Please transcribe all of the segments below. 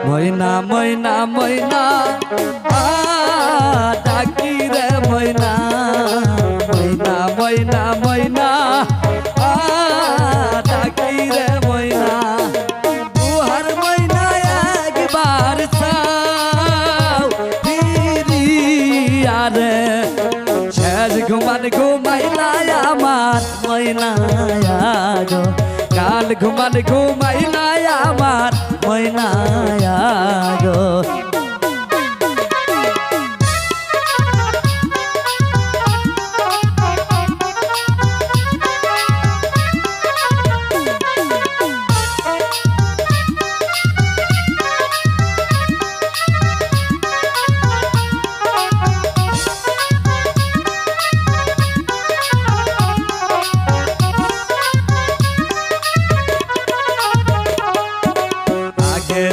ময়না ময়না ময়না ডাকি রে ময়না ময়না ময়না ময়না ডাকি রে ময়না তুহার ময়না একবার চাও ফিরিয়া রে শেষ ঘুমান ঘুমাইলা আমার ময়না গো কাল ঘুমান ঘুমাইলা আমার ময়না গো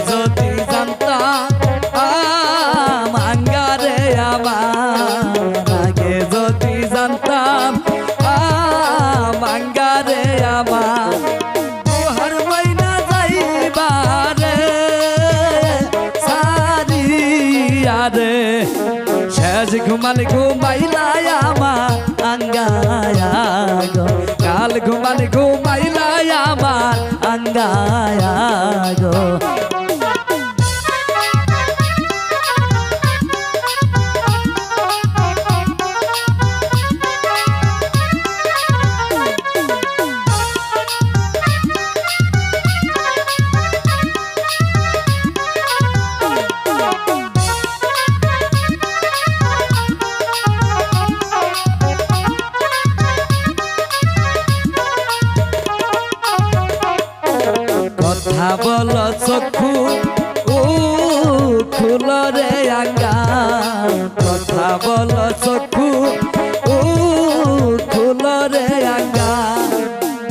যদি জানতাম আঙ্গারে আমার আগে যদি জানতাম আঙ্গারে আমার তোহার ময়না যাইবারে সারিয়ারে শেষ ঘুমান ঘুমাইলা আমার আঙ্গায়া গো কাল ঘুমান ঘুমাইলা আমার আঙ্গায়া গো কথা বল চক্ষু খুল রে আঙ্গা কথা বল চক্ষু খুল রে আঙ্গা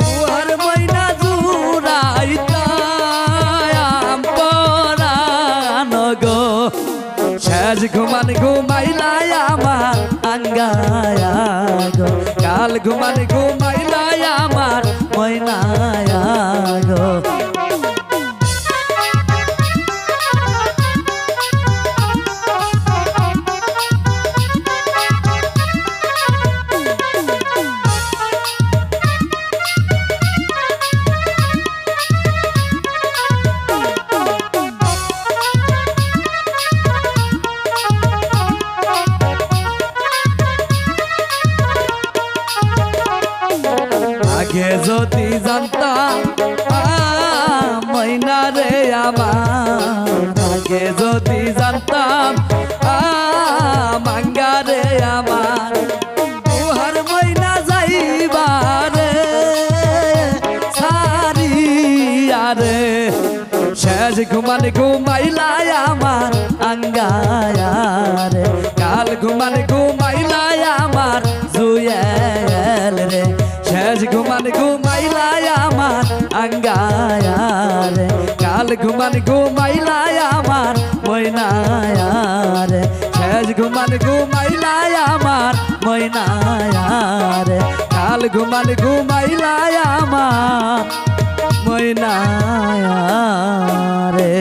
তুহার ময়না জুড়াইতাম পরাণ গো শেষ ঘুমান ঘুমাইলা আমার আঙ্গায়া গো কাল ঘুমান ঘুমাইলা আমার ময়না গো আগে যদি জানতাম ময়না রে আমার আগে যদি জানতাম মাঙ্গা রে আমার তুহার ময়না যাইবারে সারিয়ারে শেষ ঘুমান ঘুমাইলা আমার আঙ্গায়া রে কাল ঘুমান ঘুমাইলা আমার জুয়েল রে শেষ ঘুমান ঘুমাইলা আমার আঙ্গায়া রে কাল ঘুমান ঘুমাইলা আমার ময়না রে শেষ ঘুমান ঘুমাইলা আমার ময়না রে কাল ঘুমান ঘুমাইলা আমার ময়না রে